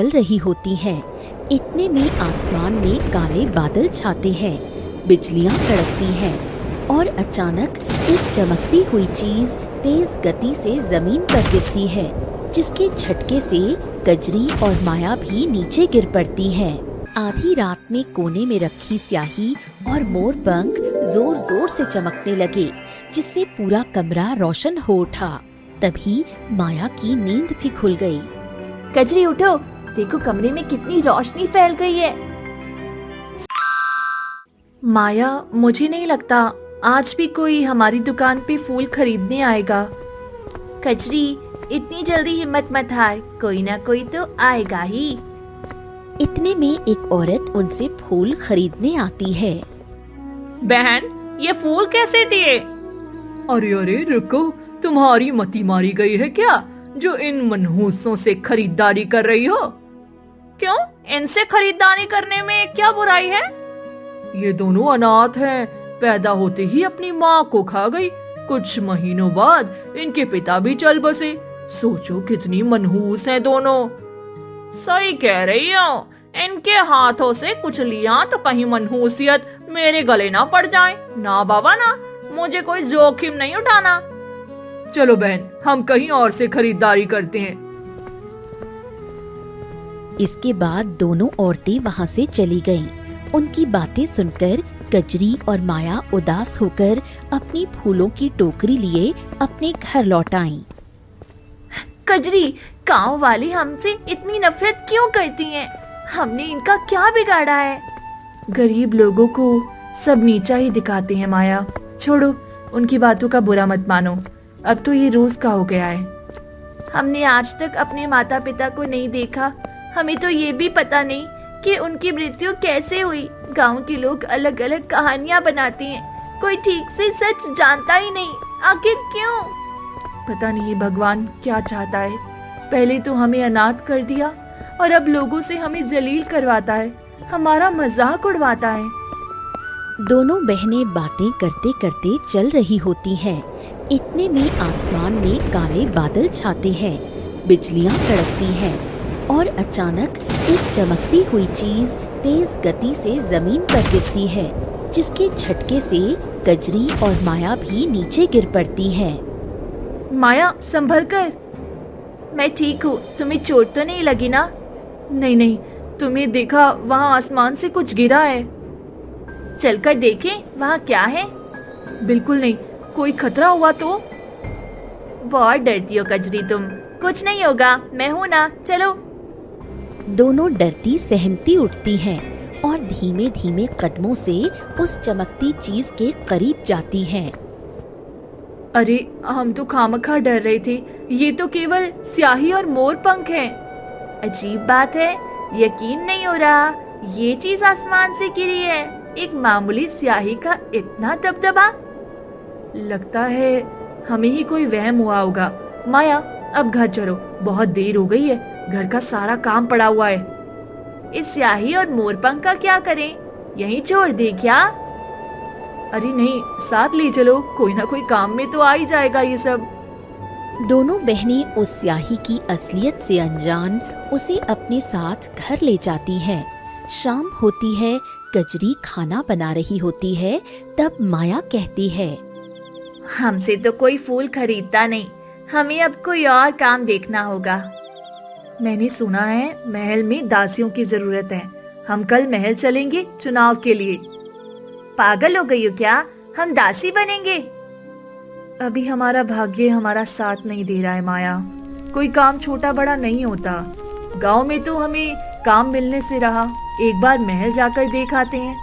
चल रही होती हैं। इतने में आसमान में काले बादल छाते हैं, बिजलियां कड़कती हैं और अचानक एक चमकती हुई चीज तेज गति से जमीन पर गिरती है, जिसके झटके से कजरी और माया भी नीचे गिर पड़ती हैं। आधी रात में कोने में रखी स्याही और मोर पंख जोर जोर से चमकने लगे, जिससे पूरा कमरा रोशन हो उठा। तभी माया की नींद भी खुल गई। कजरी उठो, देखो कमरे में कितनी रोशनी फैल गई है। माया, मुझे नहीं लगता आज भी कोई हमारी दुकान पे फूल खरीदने आएगा। कजरी, इतनी जल्दी हिम्मत मत हार, कोई ना कोई तो आएगा ही। इतने में एक औरत उनसे फूल खरीदने आती है। बहन, ये फूल कैसे दिए? अरे अरे रुको, तुम्हारी मती मारी गई है क्या, जो इन मनहूसों से खरीदारी कर रही हो? क्यों, इनसे खरीदारी करने में क्या बुराई है? ये दोनों अनाथ हैं, पैदा होते ही अपनी माँ को खा गई। कुछ महीनों बाद इनके पिता भी चल बसे। सोचो कितनी मनहूस हैं दोनों। सही कह रही हो, इनके हाथों से कुछ लिया तो कहीं मनहूसियत मेरे गले ना पड़ जाए। ना बाबा ना, मुझे कोई जोखिम नहीं उठाना। चलो बहन, हम कहीं और से खरीदारी करते हैं। इसके बाद दोनों औरतें वहाँ से चली गईं। उनकी बातें सुनकर कजरी और माया उदास होकर अपनी फूलों की टोकरी लिए अपने घर लौट आईं। कजरी, गांव वाले हमसे इतनी नफरत क्यों करती हैं? हमने इनका क्या बिगाड़ा है? गरीब लोगों को सब नीचा ही दिखाते हैं माया। छोड़ो, उनकी बातों का बुरा मत मानो, अब तो ये रोज का हो गया है। हमने आज तक अपने माता पिता को नहीं देखा, हमें तो ये भी पता नहीं कि उनकी मृत्यु कैसे हुई। गांव के लोग अलग अलग कहानियां बनाते हैं, कोई ठीक से सच जानता ही नहीं। आखिर क्यों? पता नहीं भगवान क्या चाहता है। पहले तो हमें अनाथ कर दिया और अब लोगों से हमें जलील करवाता है, हमारा मजाक उड़वाता है। दोनों बहनें बातें करते करते चल रही होती हैं। इतने में आसमान में काले बादल छाते हैं, बिजलियां कड़कती हैं और अचानक एक चमकती हुई चीज तेज गति से जमीन पर गिरती है, जिसके झटके से कजरी और माया भी नीचे गिर पड़ती हैं। माया, संभल कर। मैं ठीक हूँ, तुम्हें चोट तो नहीं लगी ना? नहीं नहीं, तुम्हें देखा वहाँ आसमान से कुछ गिरा है। चलकर देखें वहाँ क्या है। बिल्कुल नहीं, कोई खतरा हुआ तो? बहुत डरती हो कजरी तुम। कुछ नहीं होगा, मैं हूँ ना, चलो। दोनों डरती सहमती उठती हैं और धीमे धीमे कदमों से उस चमकती चीज के करीब जाती हैं। अरे, हम तो खामखा डर रहे थे, ये तो केवल स्याही और मोर पंख हैं। अजीब बात है, यकीन नहीं हो रहा ये चीज आसमान से गिरी है। एक मामूली स्याही का इतना दबदबा। लगता है हमें ही कोई वहम हुआ होगा। माया, अब घर चलो, बहुत देर हो गई है, घर का सारा काम पड़ा हुआ है। इस स्याही और मोरपंख का क्या करें, यहीं छोड़ दे क्या? अरे नहीं, साथ ले चलो, कोई ना कोई काम में तो आ ही जाएगा ये सब। दोनों बहनें उस स्याही की असलियत से अनजान उसे अपने साथ घर ले जाती हैं। शाम होती है, कजरी खाना बना रही होती है, तब माया कहती है, हमसे तो कोई फूल खरीदता नहीं, हमें अब कोई और काम देखना होगा। मैंने सुना है महल में दासियों की जरूरत है, हम कल महल चलेंगे चुनाव के लिए। पागल हो गई हो क्या, हम दासी बनेंगे? अभी हमारा भाग्य हमारा साथ नहीं दे रहा है माया। कोई काम छोटा बड़ा नहीं होता। गांव में तो हमें काम मिलने से रहा, एक बार महल जाकर देख आते हैं।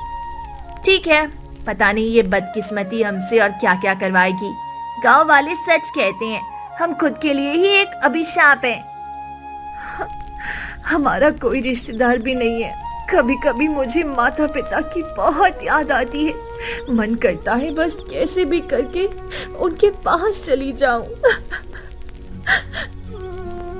ठीक है, पता नहीं ये बदकिस्मती हमसे और क्या क्या करवाएगी। गांव वाले सच कहते हैं, हम खुद के लिए ही एक अभिशाप है। हमारा कोई रिश्तेदार भी नहीं है। कभी कभी मुझे माता पिता की बहुत याद आती है। मन करता है बस कैसे भी करके उनके पास चली जाऊं।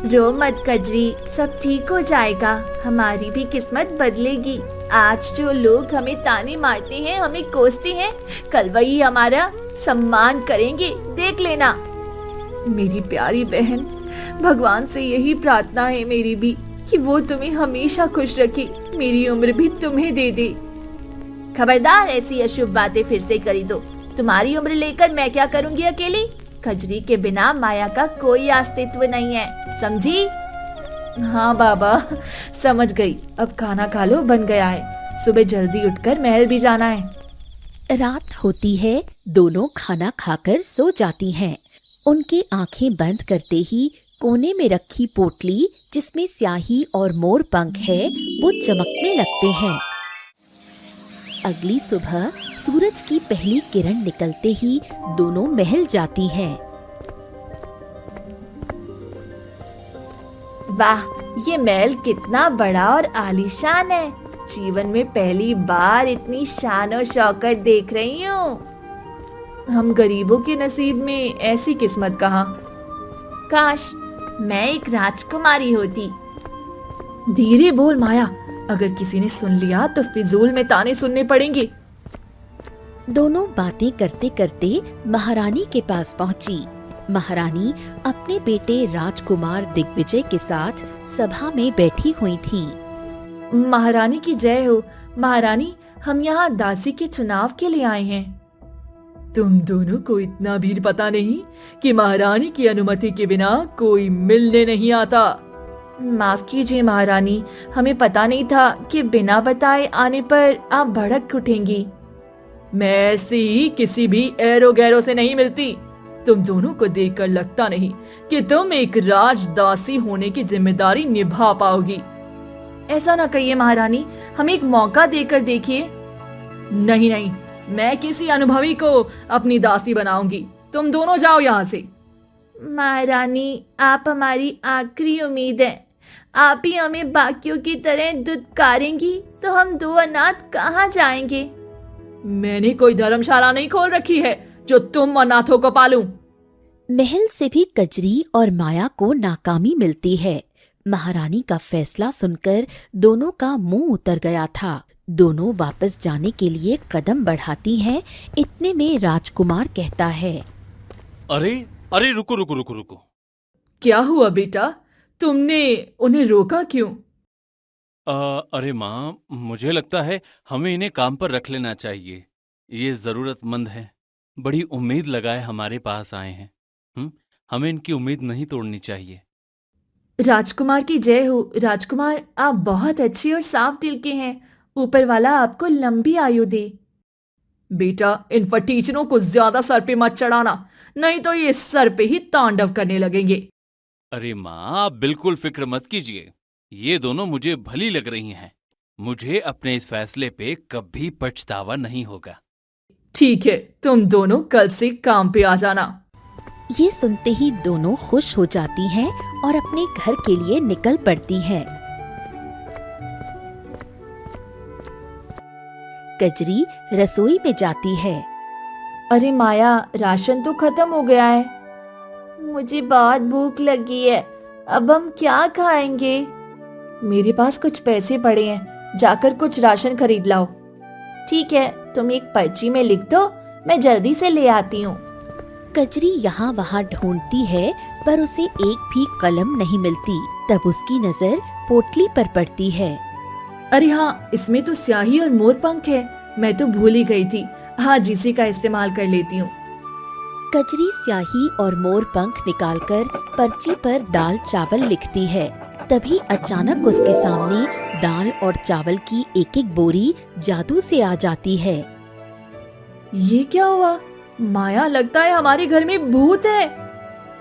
रो मत कजरी, सब ठीक हो जाएगा, हमारी भी किस्मत बदलेगी। आज जो लोग हमें ताने मारते हैं, हमें कोसते हैं, कल वही हमारा सम्मान करेंगे, देख लेना। मेरी प्यारी बहन, भगवान से यही प्रार्थना है मेरी भी कि वो तुम्हें हमेशा खुश रखे, मेरी उम्र भी तुम्हें दे दे। खबरदार ऐसी अशुभ बातें फिर से करी तो तुम्हारी उम्र लेकर मैं क्या करूंगी अकेली। कजरी के बिना माया का कोई अस्तित्व नहीं है, समझी? हाँ बाबा, समझ गई। अब खाना खा लो, बन गया है। सुबह जल्दी उठकर महल भी जाना है। रात होती है, दोनों खाना खाकर सो जाती हैं। उनकी आंखें बंद करते ही कोने में रखी पोटली जिसमें स्याही और मोर पंख है वो चमकने लगते हैं। अगली सुबह सूरज की पहली किरण निकलते ही दोनों महल जाती हैं। वाह, ये महल कितना बड़ा और आलीशान है। जीवन में पहली बार इतनी शान और शौकत देख रही हूँ। हम गरीबों के नसीब में ऐसी किस्मत कहाँ। काश मैं एक राजकुमारी होती। धीरे बोल माया, अगर किसी ने सुन लिया तो फिजूल में ताने सुनने पड़ेंगे। दोनों बातें करते करते महारानी के पास पहुंची। महारानी अपने बेटे राजकुमार दिग्विजय के साथ सभा में बैठी हुई थी। महारानी की जय हो। महारानी, हम यहाँ दासी के चुनाव के लिए आए हैं। तुम दोनों को इतना भी पता नहीं कि महारानी की अनुमति के बिना कोई मिलने नहीं आता। माफ कीजिए महारानी, हमें पता नहीं था कि बिना बताए आने पर आप भड़क उठेंगी। मैं ऐसी ही किसी भी एरो गैरो से नहीं मिलती। तुम दोनों को देखकर लगता नहीं कि तुम एक राजदासी होने की जिम्मेदारी निभा पाओगी। ऐसा ना कहिए महारानी, हमें एक मौका देकर देखिए। नहीं नहीं, मैं किसी अनुभवी को अपनी दासी बनाऊंगी। तुम दोनों जाओ यहाँ से। महारानी, आप हमारी आखिरी उम्मीद है। आप ही हमें बाकियों की तरह दुत्कारेंगी तो हम दो अनाथ कहाँ जाएंगे। मैंने कोई धर्मशाला नहीं खोल रखी है जो तुम अनाथों को पालूं। महल से भी कजरी और माया को नाकामी मिलती है। महारानी का फैसला सुनकर दोनों का मुंह उतर गया था। दोनों वापस जाने के लिए कदम बढ़ाती हैं। इतने में राजकुमार कहता है, अरे अरे रुको रुको रुको रुको। क्या हुआ बेटा, तुमने उन्हें रोका क्यों? अरे माँ, मुझे लगता है हमें इन्हें काम पर रख लेना चाहिए। ये जरूरतमंद है, बड़ी उम्मीद लगाए हमारे पास आए हैं। हमें इनकी उम्मीद नहीं तोड़नी चाहिए। राजकुमार की जय हो। राजकुमार, आप बहुत अच्छे और साफ दिल के हैं। ऊपर वाला आपको लंबी आयु दे। बेटा, इन फटीचरों को ज्यादा सर पे मत चढ़ाना, नहीं तो ये सर पे ही तांडव करने लगेंगे। अरे माँ, आप बिल्कुल फिक्र मत कीजिए। ये दोनों मुझे भली लग रही हैं। मुझे अपने इस फैसले पे कभी पछतावा नहीं होगा। ठीक है, तुम दोनों कल से काम पे आ जाना। ये सुनते ही दोनों खुश हो जाती हैं और अपने घर के लिए निकल पड़ती हैं। कजरी रसोई में जाती है। अरे माया, राशन तो खत्म हो गया है। मुझे बहुत भूख लगी है, अब हम क्या खाएंगे? मेरे पास कुछ पैसे पड़े हैं, जाकर कुछ राशन खरीद लाओ। ठीक है, तुम एक पर्ची में लिख दो, मैं जल्दी से ले आती हूँ। कजरी यहाँ वहाँ ढूंढती है पर उसे एक भी कलम नहीं मिलती। तब उसकी नजर पोटली पर पड़ती है। अरे हाँ, इसमें तो स्याही और मोर पंख है। मैं तो भूल ही गई थी। हाँ, इसी का इस्तेमाल कर लेती हूँ। कजरी स्याही और मोर पंख निकालकर पर्ची पर दाल चावल लिखती है। तभी अचानक उसके सामने दाल और चावल की एक एक बोरी जादू से आ जाती है। ये क्या हुआ? माया, लगता है हमारे घर में भूत है।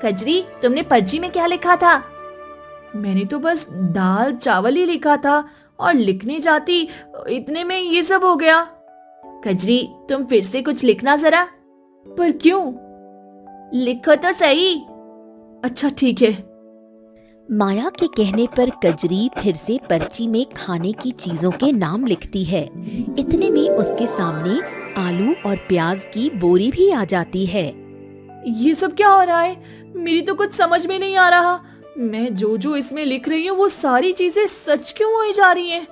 कजरी, तुमने पर्ची में क्या लिखा था? मैंने तो बस दाल चावल ही लिखा था और लिखने जाती इतने में ये सब हो गया। कजरी, तुम फिर से कुछ लिखना जरा। पर क्यों? लिखो तो सही। अच्छा ठीक है। माया के कहने पर कजरी फिर से पर्ची में खाने की चीजों के नाम लिखती है। इतने में उसके सामने आलू और प्याज की बोरी भी आ जाती है। ये सब क्या हो रहा है? मेरी तो कुछ समझ में नहीं आ रहा। मैं जो जो इसमें लिख रही हूँ वो सारी चीजें सच क्यों हो जा रही हैं?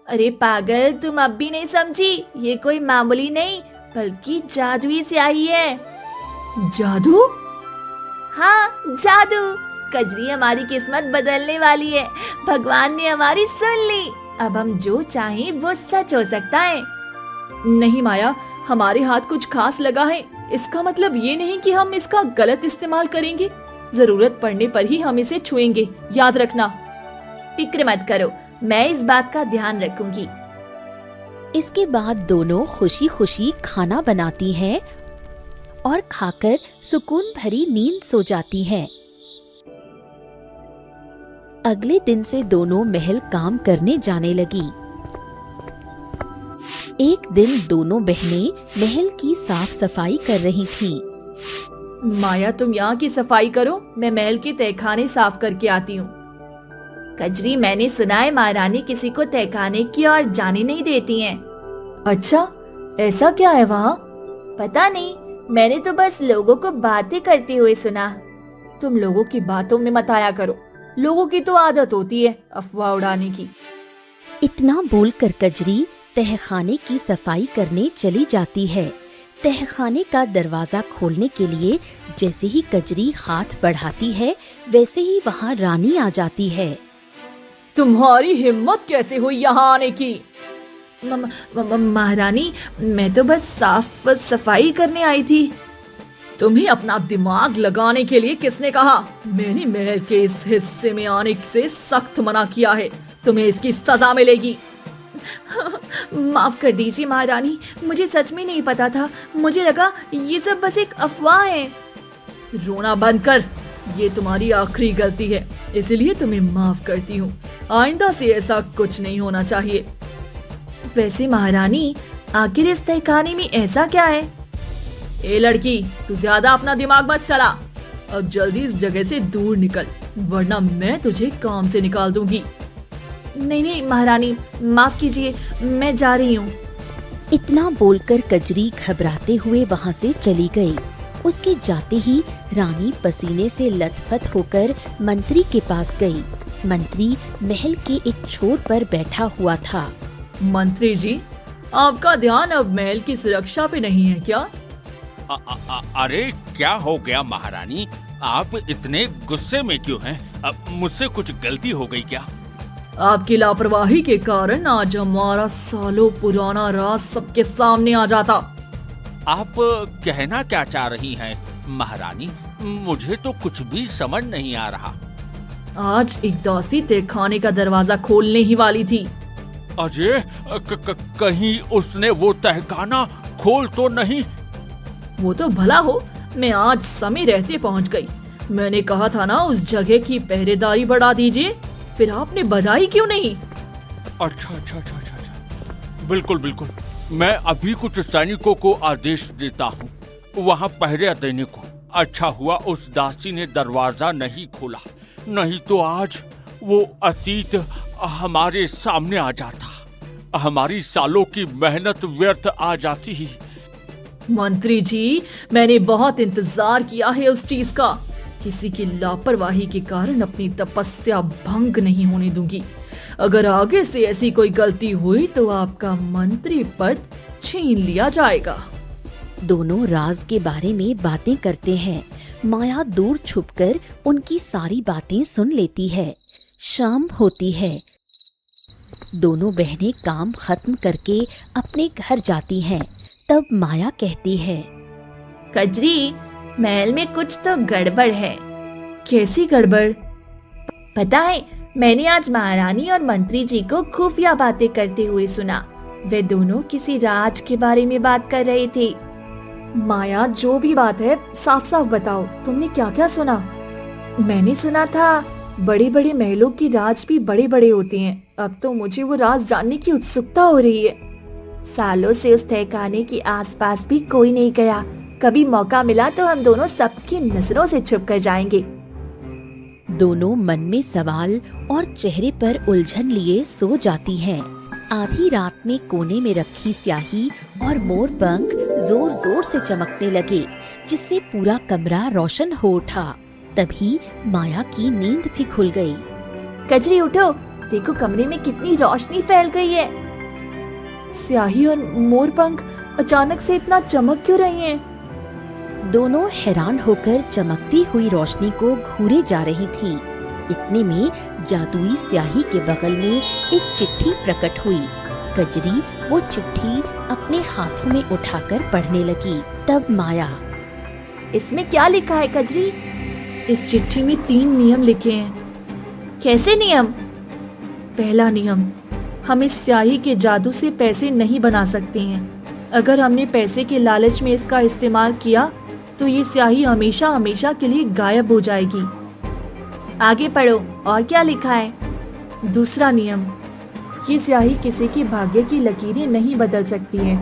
अरे पागल, तुम अब भी नहीं समझी? ये कोई मामूली नहीं बल्कि जादुई स्याही है। जादू? हाँ, जादू। कजरी हमारी किस्मत बदलने वाली है। भगवान ने हमारी सुन ली। अब हम जो चाहें वो सच हो सकता है। नहीं माया, हमारे हाथ कुछ खास लगा है, इसका मतलब ये नहीं कि हम इसका गलत इस्तेमाल करेंगे। जरूरत पड़ने पर ही हम इसे छुएंगे, याद रखना। फिक्र मत करो, मैं इस बात का ध्यान रखूंगी। इसके बाद दोनों खुशी खुशी खाना बनाती हैं और खाकर सुकून भरी नींद सो जाती हैं। अगले दिन से दोनों महल काम करने जाने लगी। एक दिन दोनों बहनें महल की साफ सफाई कर रही थीं। माया, तुम यहाँ की सफाई करो, मैं महल के तहखाने साफ करके आती हूँ। कजरी, मैंने सुना है महारानी किसी को तहखाने की ओर जाने नहीं देती हैं। अच्छा, ऐसा क्या है वहाँ? पता नहीं, मैंने तो बस लोगों को बातें करते हुए सुना। तुम लोगों की बातों में मत आया करो, लोगों की तो आदत होती है अफवाह उड़ाने की। इतना बोलकर कजरी तहखाने की सफाई करने चली जाती है। तहखाने का दरवाजा खोलने के लिए जैसे ही कजरी हाथ बढ़ाती है, वैसे ही वहाँ रानी आ जाती है। तुम्हारी हिम्मत कैसे हुई यहाँ आने की? महारानी, मैं तो बस साफ सफाई करने आई थी। तुम्हें अपना दिमाग लगाने के लिए किसने कहा? मैंने महल के इस हिस्से में आने से सख्त मना किया है, तुम्हें इसकी सजा मिलेगी। माफ कर दीजिए महारानी, मुझे सच में नहीं पता था। मुझे लगा ये सब बस एक अफवाह है। रोना बंद कर, ये तुम्हारी आखिरी गलती है, इसलिए तुम्हें माफ करती हूँ। आइंदा से ऐसा कुछ नहीं होना चाहिए। वैसे महारानी, आखिर इस तहखाने में ऐसा क्या है? ए लड़की, तू ज्यादा अपना दिमाग मत चला। अब जल्दी इस जगह से दूर निकल, वरना मैं तुझे काम से निकाल दूंगी। नहीं महारानी, माफ कीजिए, मैं जा रही हूँ। इतना बोलकर कजरी घबराते हुए वहाँ से चली गई। उसके जाते ही रानी पसीने से लथपथ होकर मंत्री के पास गई। मंत्री महल के एक छोर पर बैठा हुआ था। मंत्री जी, आपका ध्यान अब महल की सुरक्षा पे नहीं है क्या? अरे क्या हो गया महारानी, आप इतने गुस्से में क्यों हैं? मुझसे कुछ गलती हो गई क्या? आपकी लापरवाही के कारण आज हमारा सालों पुराना राज सबके सामने आ जाता। आप कहना क्या चाह रही हैं महारानी? मुझे तो कुछ भी समझ नहीं आ रहा। आज एक दासी तहखाने का दरवाजा खोलने ही वाली थी। अजय, कहीं उसने वो तहखाना खोल तो नहीं? वो तो भला हो, मैं आज समय रहते पहुंच गई। मैंने कहा था ना उस जगह की पहरेदारी बढ़ा दीजिए, फिर आपने बढ़ाई क्यों नहीं? अच्छा, बिल्कुल, मैं अभी कुछ सैनिकों को आदेश देता हूँ वहाँ पहरे देने को। अच्छा हुआ उस दासी ने दरवाजा नहीं खोला, नहीं तो आज वो अतीत हमारे सामने आ जाता, हमारी सालों की मेहनत व्यर्थ आ जाती। मंत्री जी, मैंने बहुत इंतजार किया है उस चीज का। किसी की लापरवाही के कारण अपनी तपस्या भंग नहीं होने दूंगी। अगर आगे से ऐसी कोई गलती हुई तो आपका मंत्री पद छीन लिया जाएगा। दोनों राज के बारे में बातें करते हैं। माया दूर छुपकर उनकी सारी बातें सुन लेती है। शाम होती है। दोनों बहनें काम खत्म करके अपने घर जाती हैं। तब माया कहती है, कजरी, महल में कुछ तो गड़बड़ है। कैसी गड़बड़? पता है, मैंने आज महारानी और मंत्री जी को खुफिया बातें करते हुए सुना। वे दोनों किसी राज के बारे में बात कर रहे थे। माया, जो भी बात है साफ साफ बताओ, तुमने क्या क्या सुना? मैंने सुना था बड़े बड़े महलों की राज भी बड़े बड़े होते हैं। अब तो मुझे वो राज जानने की उत्सुकता हो रही है। सालों से उस तहखाने के आसपास भी कोई नहीं गया। कभी मौका मिला तो हम दोनों सबकी नजरों से छुप कर जाएंगे। दोनों मन में सवाल और चेहरे पर उलझन लिए सो जाती हैं। आधी रात में कोने में रखी स्याही और मोर पंख जोर जोर से चमकने लगे, जिससे पूरा कमरा रोशन हो उठा। तभी माया की नींद भी खुल गई। कजरी, उठो, देखो कमरे में कितनी रोशनी फैल गई है। स्याही और मोर पंख अचानक से इतना चमक क्यों रही हैं? दोनों हैरान होकर चमकती हुई रोशनी को घूरे जा रही थी। इतने में जादुई स्याही के बगल में एक चिट्ठी प्रकट हुई। कजरी वो चिट्ठी अपने हाथों में उठाकर पढ़ने लगी। तब माया, इसमें क्या लिखा है कजरी? इस चिट्ठी में 3 नियम लिखे हैं। कैसे नियम? पहला नियम, हम इस स्याही के जादू से पैसे नहीं बना सकते हैं। अगर हमने पैसे के लालच में इसका इस्तेमाल किया तो ये स्याही हमेशा हमेशा के लिए गायब हो जाएगी। आगे पढ़ो, और क्या लिखा है? दूसरा नियम, ये स्याही किसी के भाग्य की लकीरें नहीं बदल सकती है।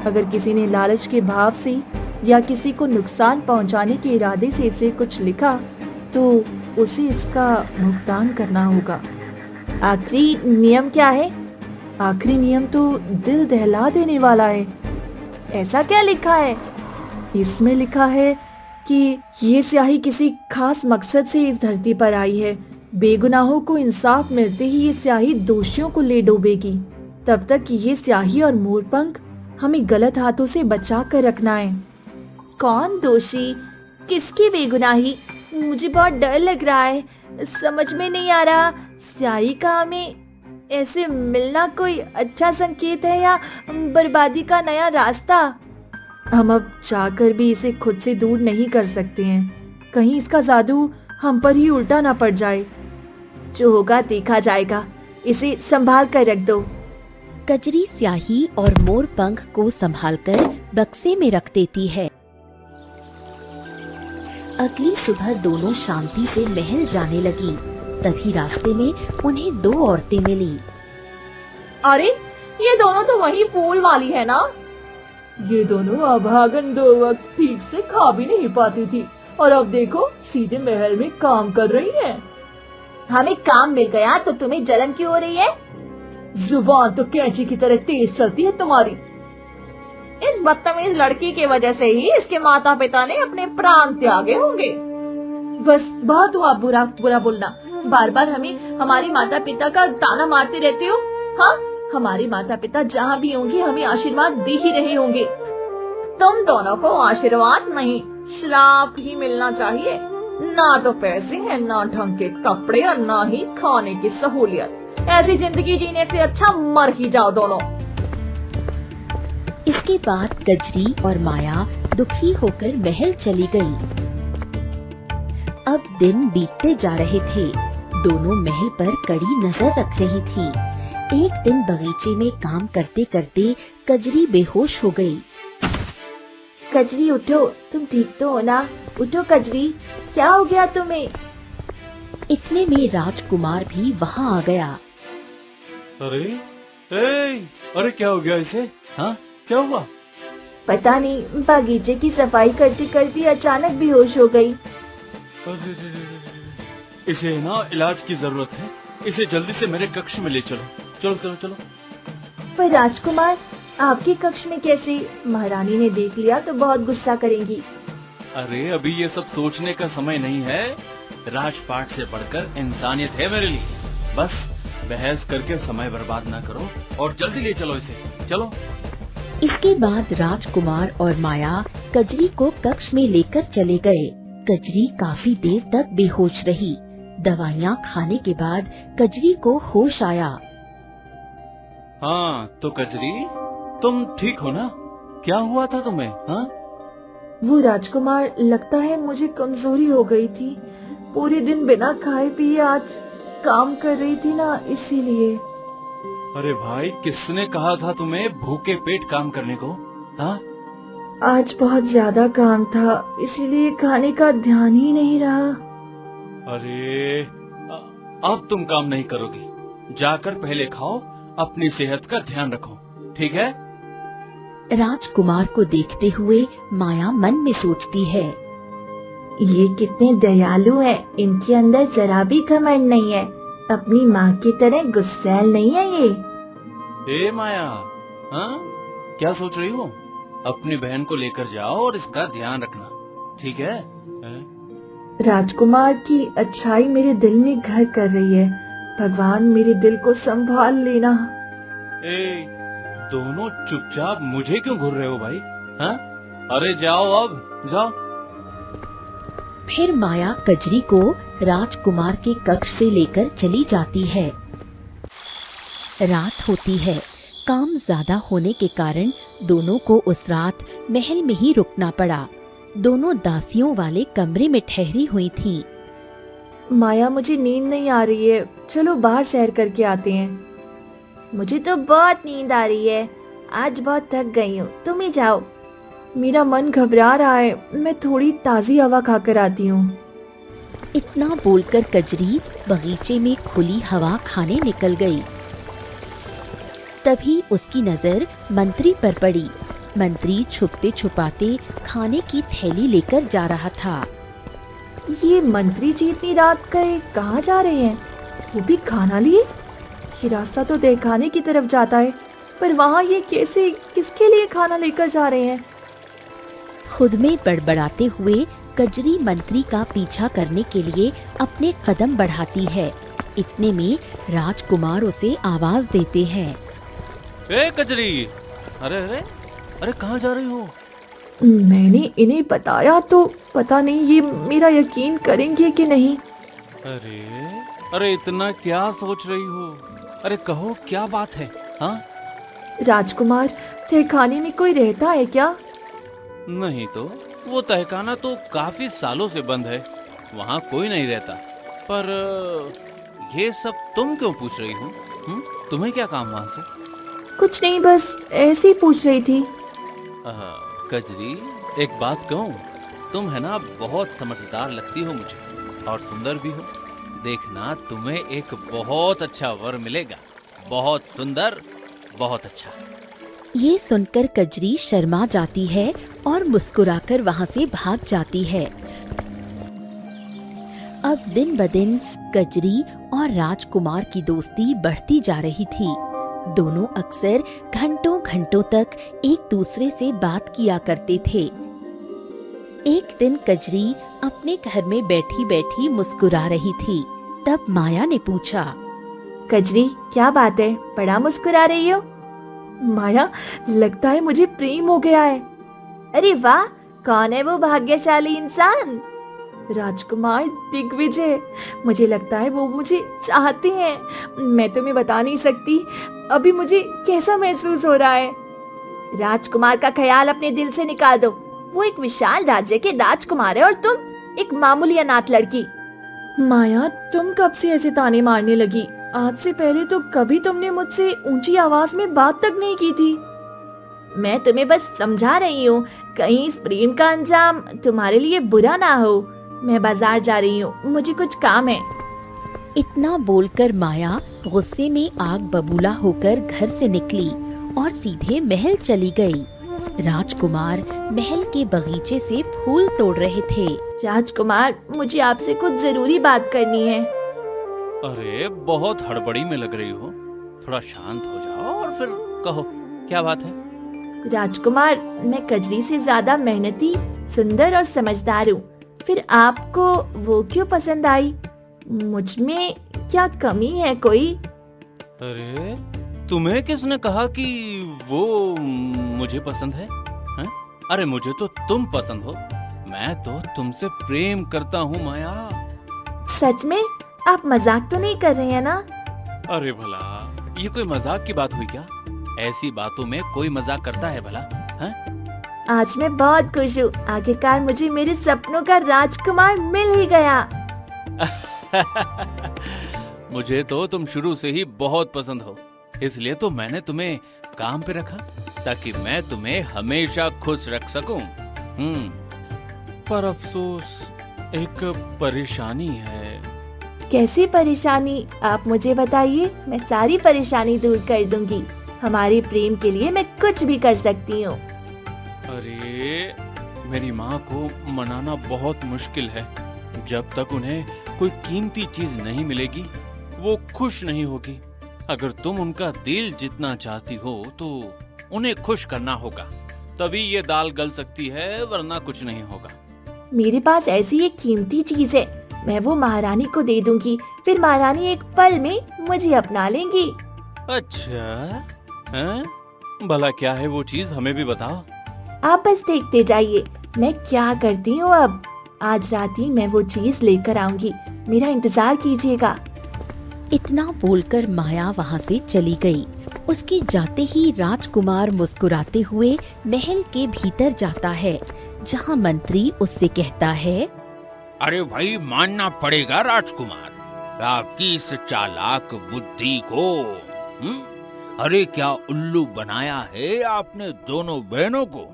अगर किसी ने लालच के भाव से या किसी को नुकसान पहुंचाने के इरादे से इसे कुछ लिखा तो उसे इसका भुगतान करना होगा। आखिरी नियम क्या है? आखिरी नियम तो दिल दहला देने वाला है। ऐसा क्या लिखा है? इसमें लिखा है कि ये स्याही किसी खास मकसद से इस धरती पर आई है। बेगुनाहों को इंसाफ मिलते ही ये स्याही दोषियों को ले डूबेगी। तब तक ये स्याही और मोरपंख हमें गलत हाथों से बचा कर रखना है। कौन दोषी? किसकी बेगुनाही? मुझे बहुत डर लग रहा है। समझ में नहीं आ रहा। स्याही का हमें ऐसे मिलना कोई अच्छा संकेत है या बर्बादी का नया रास्ता? हम अब चाहकर भी इसे खुद से दूर नहीं कर सकते हैं। कहीं इसका जादू हम पर ही उल्टा ना पड़ जाए। जो होगा देखा जाएगा। इसे संभाल कर रख दो। कजरी स्याही और मोरपंख को संभालकर बक्से में रख देती है। अगली सुबह दोनों शांति से महल जाने लगी। तभी रास्ते में उन्हें 2 औरतें मिली। अरे, ये दोनों तो वही फूल वाली है ना? ये दोनों अभागन 2 वक्त ठीक से खा भी नहीं पाती थी और अब देखो सीधे महल में काम कर रही हैं। हमें काम मिल गया तो तुम्हें जलन क्यों हो रही है? जुबान तो कैंची की तरह तेज चलती है तुम्हारी। इस बदतमीज लड़की की वजह से ही इसके माता पिता ने अपने प्राण त्यागे होंगे। बस बहुत हुआ बुरा बुरा बोलना। बार बार हमें हमारे माता पिता का ताना मारती रहती हो। हाँ, हमारे माता पिता जहाँ भी होंगे हमें आशीर्वाद दे ही रहे होंगे। तुम दोनों को आशीर्वाद नहीं, श्राप ही मिलना चाहिए। ना तो पैसे हैं, ना ढंग के कपड़े और ना ही खाने की सहूलियत। ऐसी जिंदगी जीने से अच्छा मर ही जाओ दोनों। इसके बाद कजरी और माया दुखी होकर महल चली गई। अब दिन बीतते जा रहे थे। दोनों महल पर कड़ी नजर रख रही थी। एक दिन बगीचे में काम करते करते कजरी बेहोश हो गई। कजरी उठो, तुम ठीक तो हो ना? उठो कजरी, क्या हो गया तुम्हें? इतने में राजकुमार भी वहाँ आ गया। अरे क्या हो गया इसे? हाँ, क्या हुआ? पता नहीं, बगीचे की सफाई करते करते अचानक बेहोश हो गई। इसे ना इलाज की जरूरत है। इसे जल्दी से मेरे कक्ष में ले चलो। चलो चलो चलो। पर राजकुमार, आपके कक्ष में कैसे? महारानी ने देख लिया तो बहुत गुस्सा करेंगी। अरे अभी ये सब सोचने का समय नहीं है। राजपाट से बढ़कर इंसानियत है मेरे लिए। बस बहस करके समय बर्बाद ना करो और जल्दी ले चलो इसे। चलो। इसके बाद राजकुमार और माया कजरी को कक्ष में लेकर चले गए। कजरी काफी देर तक बेहोश रही। दवाइयाँ खाने के बाद कजरी को होश आया। हाँ तो कजरी, तुम ठीक हो ना? क्या हुआ था तुम्हें? हाँ? वो राजकुमार, लगता है मुझे कमजोरी हो गई थी। पूरे दिन बिना खाए पिए आज काम कर रही थी ना, इसीलिए। अरे भाई, किसने कहा था तुम्हें भूखे पेट काम करने को? हाँ? आज बहुत ज्यादा काम था, इसीलिए खाने का ध्यान ही नहीं रहा। अरे अब तुम काम नहीं करोगी। जाकर पहले खाओ, अपनी सेहत का ध्यान रखो, ठीक है? राजकुमार को देखते हुए माया मन में सोचती है, ये कितने दयालु हैं, इनके अंदर जरा भी घमंड नहीं है। अपनी माँ की तरह गुस्सैल नहीं है ये। ए माया, हाँ? क्या सोच रही हो? अपनी बहन को लेकर जाओ और इसका ध्यान रखना, ठीक है? राजकुमार की अच्छाई मेरे दिल में घर कर रही है। भगवान मेरे दिल को संभाल लेना। दोनों चुपचाप मुझे क्यों घूर रहे हो भाई? हाँ? अरे जाओ, अब जाओ, फिर माया कजरी को राजकुमार के कक्ष से लेकर चली जाती है। रात होती है। काम ज्यादा होने के कारण दोनों को उस रात महल में ही रुकना पड़ा। दोनों दासियों वाले कमरे में ठहरी हुई थीं। माया, मुझे नींद नहीं आ रही है, चलो बाहर सैर करके आते हैं। मुझे तो बहुत नींद आ रही है, आज बहुत थक गई हूँ, तुम ही जाओ। मेरा मन घबरा रहा है, मैं थोड़ी ताज़ी हवा खाकर आती हूँ। इतना बोलकर कजरी बगीचे में खुली हवा खाने निकल गई। तभी उसकी नजर मंत्री पर पड़ी। मंत्री छुपते छुपाते खाने की थैली लेकर जा रहा था। ये मंत्री जी इतनी रात गए कहाँ जा रहे हैं, वो भी खाना लिए? ये रास्ता तो तहखाने की तरफ जाता है, पर वहाँ ये कैसे, किसके लिए खाना लेकर जा रहे हैं? खुद में बड़बड़ाते हुए कजरी मंत्री का पीछा करने के लिए अपने कदम बढ़ाती है। इतने में राजकुमार उसे आवाज देते हैं। ए कजरी, अरे अरे अरे कहाँ जा रही हो? मैंने इन्हें बताया तो पता नहीं ये मेरा यकीन करेंगे कि नहीं। अरे अरे इतना क्या सोच रही हो? अरे कहो क्या बात है? हाँ, राजकुमार, तहखाने में कोई रहता है क्या? नहीं तो वो तहखाना तो काफी सालों से बंद है, वहाँ कोई नहीं रहता। पर ये सब तुम क्यों पूछ रही हो? तुम्हें क्या काम वहाँ से? कुछ नहीं, बस ऐसे ही पूछ रही थी। कजरी, एक बात कहूँ, तुम है ना बहुत समझदार लगती हो मुझे, और सुंदर भी हो। देखना तुम्हें एक बहुत अच्छा वर मिलेगा, बहुत सुंदर, बहुत अच्छा। ये सुनकर कजरी शर्मा जाती है और मुस्कुराकर वहाँ से भाग जाती है। अब दिन ब दिन कजरी और राजकुमार की दोस्ती बढ़ती जा रही थी। दोनों अक्सर घंटों घंटों तक एक दूसरे से बात किया करते थे। एक दिन कजरी अपने घर में बैठी बैठी मुस्कुरा रही थी। तब माया ने पूछा, कजरी, क्या बात है, बड़ा मुस्कुरा रही हो? माया, लगता है मुझे प्रेम हो गया है। अरे वाह, कौन है वो भाग्यशाली इंसान? राजकुमार दिग्विजय। मुझे लगता है वो मुझे चाहते हैं। मैं तुम्हें बता नहीं सकती अभी मुझे कैसा महसूस हो रहा है। राजकुमार का ख्याल अपने दिल से निकाल दो। वो एक विशाल राज्य के राजकुमार है और तुम एक मामूली अनाथ लड़की। माया, तुम कब से ऐसे ताने मारने लगी? आज से पहले तो कभी तुमने मुझसे ऊंची आवाज में बात तक नहीं की थी। मैं तुम्हें बस समझा रही हूँ, कहीं इस प्रेम का अंजाम तुम्हारे लिए बुरा ना हो। मैं बाजार जा रही हूँ, मुझे कुछ काम है। इतना बोलकर माया गुस्से में आग बबूला होकर घर से निकली और सीधे महल चली गई। राजकुमार महल के बगीचे से फूल तोड़ रहे थे। राजकुमार, मुझे आपसे कुछ जरूरी बात करनी है। अरे बहुत हड़बड़ी में लग रही हो, थोड़ा शांत हो जाओ और फिर कहो क्या बात है। राजकुमार, मैं कजरी से ज्यादा मेहनती, सुंदर और समझदार हूँ, फिर आपको वो क्यों पसंद आई? मुझ में क्या कमी है कोई? अरे तुम्हें किसने कहा कि वो मुझे पसंद है? हैं? अरे मुझे तो तुम पसंद हो, मैं तो तुमसे प्रेम करता हूँ माया। सच में? आप मजाक तो नहीं कर रहे हैं ना? अरे भला, ये कोई मजाक की बात हुई क्या? ऐसी बातों में कोई मजाक करता है भला? हैं? आज मैं बहुत खुश हूँ, आखिरकार मुझे मेरे सपनों का राजकुमार मिल ही गया। मुझे तो तुम शुरू से ही बहुत पसंद हो, इसलिए तो मैंने तुम्हें काम पे रखा ताकि मैं तुम्हें हमेशा खुश रख सकूं। पर अफसोस एक परेशानी है। कैसी परेशानी? आप मुझे बताइए, मैं सारी परेशानी दूर कर दूंगी। हमारे प्रेम के लिए मैं कुछ भी कर सकती हूँ। अरे मेरी माँ को मनाना बहुत मुश्किल है। जब तक उन्हें कोई कीमती चीज नहीं मिलेगी वो खुश नहीं होगी। अगर तुम उनका दिल जितना चाहती हो तो उन्हें खुश करना होगा, तभी ये दाल गल सकती है, वरना कुछ नहीं होगा। मेरे पास ऐसी एक कीमती चीज है, मैं वो महारानी को दे दूंगी, फिर महारानी एक पल में मुझे अपना लेंगी। अच्छा हैं? भला क्या है वो चीज, हमें भी बताओ। आप बस देखते जाइए मैं क्या करती हूँ अब। आज रात ही मैं वो चीज लेकर आऊंगी, मेरा इंतजार कीजिएगा। इतना बोलकर माया वहाँ से चली गई। उसके जाते ही राजकुमार मुस्कुराते हुए महल के भीतर जाता है, जहाँ मंत्री उससे कहता है, अरे भाई मानना पड़ेगा राजकुमार, आपकी इस चालाक बुद्धि को। अरे क्या उल्लू बनाया है आपने दोनों बहनों को।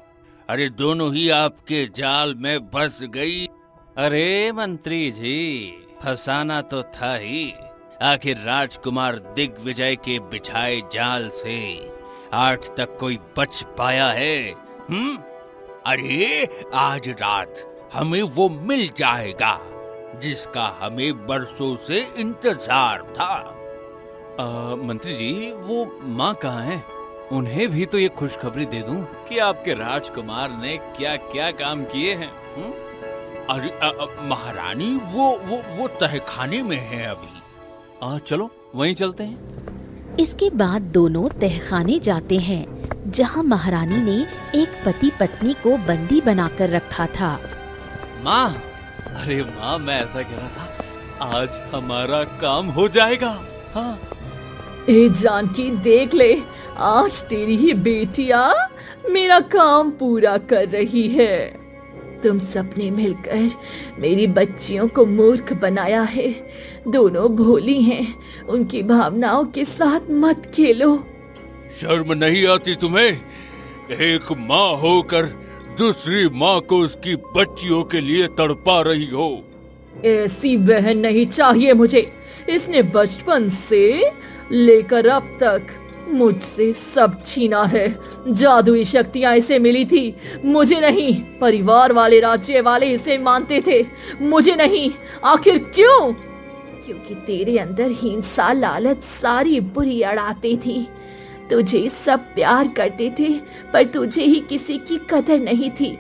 अरे दोनों ही आपके जाल में फंस गई। अरे मंत्री जी, फंसाना तो था ही। आखिर राजकुमार दिग्विजय के बिछाए जाल से आज तक कोई बच पाया है? अरे आज रात हमें वो मिल जाएगा जिसका हमें बरसों से इंतजार था। मंत्री जी, वो माँ कहाँ हैं? उन्हें भी तो ये खुशखबरी दे दूं कि आपके राजकुमार ने क्या क्या काम किए हैं। अरे महारानी वो तहखाने में है अभी। चलो वहीं चलते हैं। इसके बाद दोनों तहखाने जाते हैं, जहाँ महारानी ने एक पति पत्नी को बंदी बनाकर रखा था। माँ, अरे माँ, मैं ऐसा कह रहा था, आज हमारा काम हो जाएगा। हाँ। ए जानकी, देख ले, आज तेरी ही बेटिया मेरा काम पूरा कर रही है। तुम सबने मिलकर मेरी बच्चियों को मूर्ख बनाया है। दोनों भोली हैं, उनकी भावनाओं के साथ मत खेलो। शर्म नहीं आती तुम्हें? एक माँ होकर दूसरी माँ को उसकी बच्चियों के लिए तड़पा रही हो। ऐसी बहन नहीं चाहिए मुझे। इसने बचपन से लेकर अब तक मुझसे सब छीना है। जादुई शक्तियां इसे मिली थी, मुझे नहीं। परिवार वाले, राज्य वाले इसे मानते थे, मुझे नहीं। आखिर क्यों? क्योंकि तेरे अंदर हिंसा, लालच सारी बुरी अड़ाती थी। तुझे सब प्यार करते थे, पर तुझे ही किसी की कदर नहीं थी।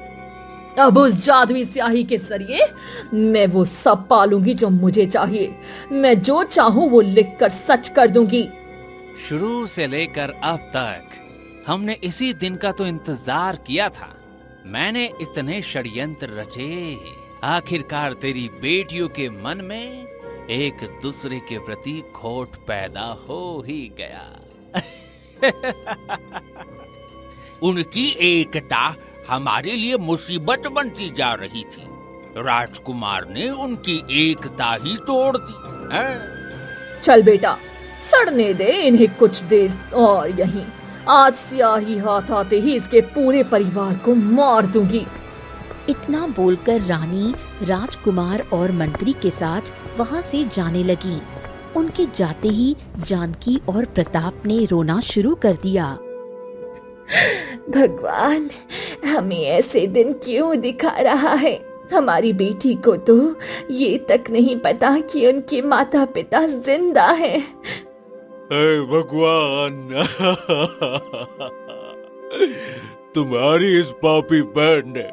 अब उस जादुई स्याही के जरिए मैं वो सब पालूंगी जो मुझे चाहिए। मैं जो चाहूं वो लिखकर सच कर दूंगी। शुरू से लेकर अब तक हमने इसी दिन का तो इंतजार किया था। मैंने इतने षड्यंत्र रचे, आखिरकार तेरी बेटियों के मन में एक दूसरे के प्रति खोट पैदा हो ही गया। उनकी एकता हमारे लिए मुसीबत बनती जा रही थी। राजकुमार ने उनकी एकता ही तोड़ दी है? चल बेटा, सड़ने दे इन्हें कुछ देर और यहीं। आज स्याही हाथ आते ही इसके पूरे परिवार को मार दूंगी। इतना बोलकर रानी राजकुमार और मंत्री के साथ वहाँ से जाने लगी। उनके जाते ही जानकी और प्रताप ने रोना शुरू कर दिया। भगवान, हमें ऐसे दिन क्यों दिखा रहा है? हमारी बेटी को तो ये तक नहीं पता कि उनके माता पिता जिंदा हैं। भगवान, तुम्हारी इस पापी बहन ने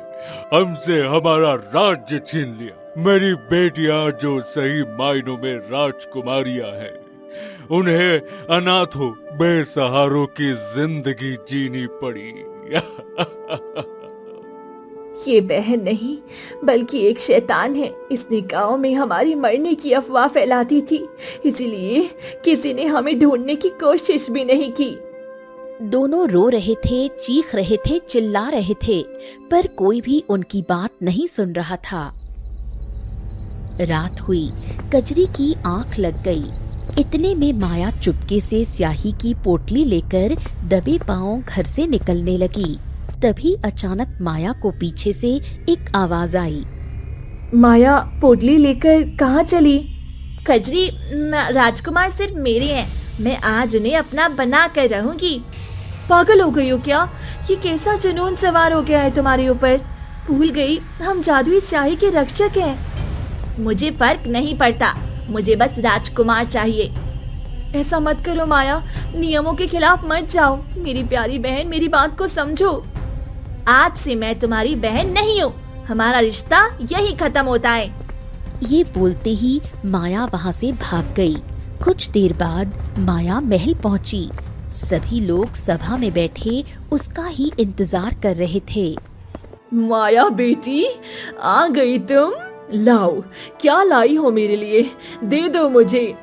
हमसे हमारा राज्य छीन लिया। मेरी बेटियां जो सही मायनों में राजकुमारियां हैं, उन्हें अनाथों बेसहारों की जिंदगी जीनी पड़ी। ये बहन नहीं, बल्कि एक शैतान है। इसने गांव में हमारी मरने की अफवाह फैलाती थी, इसीलिए किसी ने हमें ढूंढने की कोशिश भी नहीं की। दोनों रो रहे थे, चीख रहे थे, चिल्ला रहे थे, पर कोई भी उनकी बात नहीं सुन रहा था। रात हुई, कजरी की आंख लग गई। इतने में माया चुपके से स्याही की पोटली लेकर दबे पांव घर से निकलने लगी। तभी अचानक माया को पीछे से एक आवाज आई। माया पोटली लेकर कहाँ चली? कजरी, राजकुमार सिर्फ मेरे हैं, मैं आज उन्हें अपना बना कर रहूंगी। पागल हो गई हो क्या? ये कैसा जुनून सवार हो गया है तुम्हारे ऊपर? भूल गई हम जादुई स्याही के रक्षक हैं। मुझे फर्क नहीं पड़ता, मुझे बस राजकुमार चाहिए। ऐसा मत करो माया, नियमों के खिलाफ मत जाओ। मेरी प्यारी बहन, मेरी बात को समझो। आज से मैं तुम्हारी बहन नहीं हूँ, हमारा रिश्ता यही खत्म होता है। ये बोलते ही माया वहाँ से भाग गई। कुछ देर बाद माया महल पहुँची। सभी लोग सभा में बैठे उसका ही इंतजार कर रहे थे। माया बेटी, आ गई तुम। लाओ, क्या लाई हो मेरे लिए, दे दो मुझे।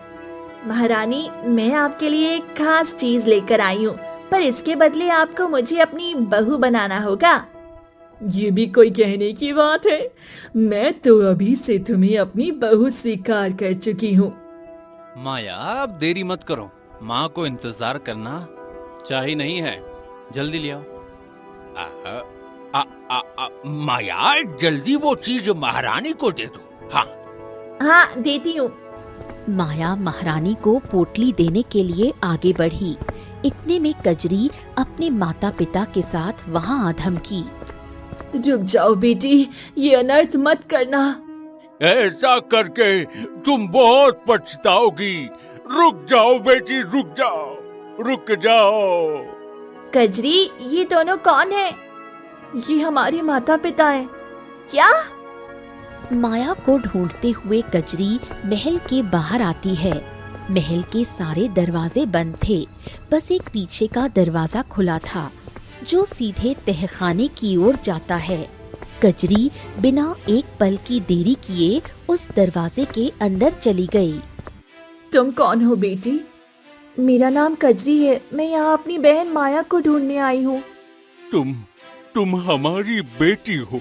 महारानी, मैं आपके लिए एक खास चीज लेकर आई हूँ, पर इसके बदले आपको मुझे अपनी बहू बनाना होगा। ये भी कोई कहने की बात है? मैं तो अभी से तुम्हें अपनी बहू स्वीकार कर चुकी हूँ। माया, अब देरी मत करो, माँ को इंतजार करना चाहिए नहीं है, जल्दी ले आओ। माया, जल्दी वो चीज महारानी को दे दो। हाँ हाँ, देती हूँ। माया महारानी को पोटली देने के लिए आगे बढ़ी। इतने में कजरी अपने माता पिता के साथ वहां आ धमकी। रुक जाओ बेटी, ये अनर्थ मत करना। ऐसा करके तुम बहुत पछताओगी। रुक जाओ बेटी, रुक जाओ, रुक जाओ। कजरी, ये दोनों कौन है? ये हमारे माता पिता हैं। क्या? माया को ढूंढते हुए कजरी महल के बाहर आती है। महल के सारे दरवाजे बंद थे, बस एक पीछे का दरवाजा खुला था जो सीधे तहखाने की ओर जाता है। कजरी बिना एक पल की देरी किए उस दरवाजे के अंदर चली गई। तुम कौन हो बेटी? मेरा नाम कजरी है, मैं यहाँ अपनी बहन माया को ढूंढने आई हूँ। तुम हमारी बेटी हो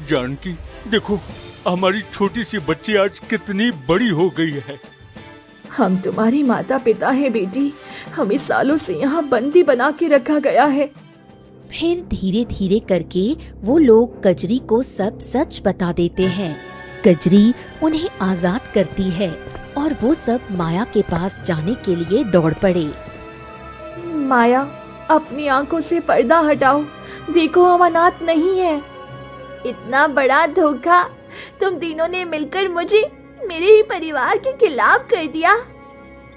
जानकी। देखो, हमारी छोटी सी बच्ची आज कितनी बड़ी हो गई है। हम तुम्हारी माता पिता हैं बेटी, हमें सालों से यहाँ बंदी बना के रखा गया है। फिर धीरे धीरे करके वो लोग कजरी को सब सच बता देते हैं। कजरी उन्हें आजाद करती है और वो सब माया के पास जाने के लिए दौड़ पड़े। माया, अपनी आंखों से पर्दा हटाओ, देखो हम अनाथ नहीं है। इतना बड़ा धोखा तुम तीनों ने मिलकर मुझे मेरे ही परिवार के खिलाफ कर दिया।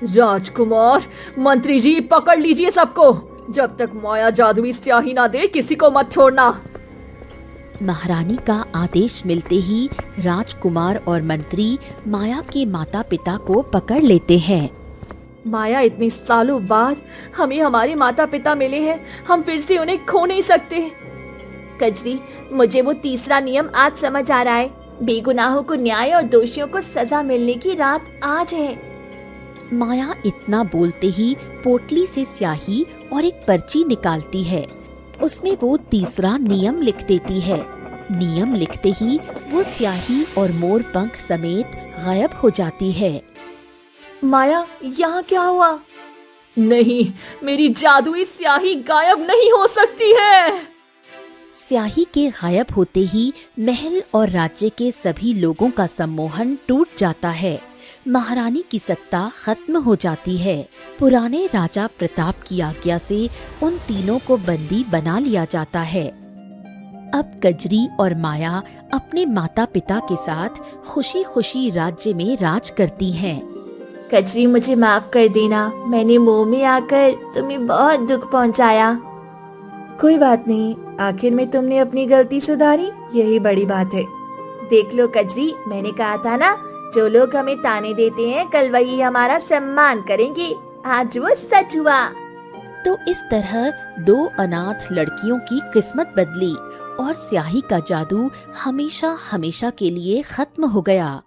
राजकुमार, मंत्री जी, पकड़ लीजिए सबको। जब तक माया जादुई स्याही ना दे, किसी को मत छोड़ना। महारानी का आदेश मिलते ही राजकुमार और मंत्री माया के माता पिता को पकड़ लेते हैं। माया, इतने सालों बाद हमें हमारे माता पिता मिले हैं, हम फिर से उन्हें खो नहीं सकते। कजरी, मुझे वो तीसरा नियम आज समझ आ रहा है। बेगुनाहों को न्याय और दोषियों को सजा मिलने की रात आज है। माया इतना बोलते ही पोटली से स्याही और एक पर्ची निकालती है। उसमें वो तीसरा नियम लिख देती है। नियम लिखते ही वो स्याही और मोर पंख समेत गायब हो जाती है। माया, यहाँ क्या हुआ? नहीं, मेरी जादुई स्याही गायब नहीं हो सकती है। स्याही के गायब होते ही महल और राज्य के सभी लोगों का सम्मोहन टूट जाता है। महारानी की सत्ता खत्म हो जाती है। पुराने राजा प्रताप की आज्ञा से उन तीनों को बंदी बना लिया जाता है। अब कजरी और माया अपने माता पिता के साथ खुशी खुशी राज्य में राज करती हैं। कजरी, मुझे माफ कर देना, मैंने मुंह में आकर तुम्हें बहुत दुख पहुंचाया। कोई बात नहीं, आखिर में तुमने अपनी गलती सुधारी, यही बड़ी बात है। देख लो कजरी, मैंने कहा था ना, जो लोग हमें ताने देते हैं कल वही हमारा सम्मान करेंगे। आज वो सच हुआ। तो इस तरह दो अनाथ लड़कियों की किस्मत बदली और स्याही का जादू हमेशा हमेशा के लिए खत्म हो गया।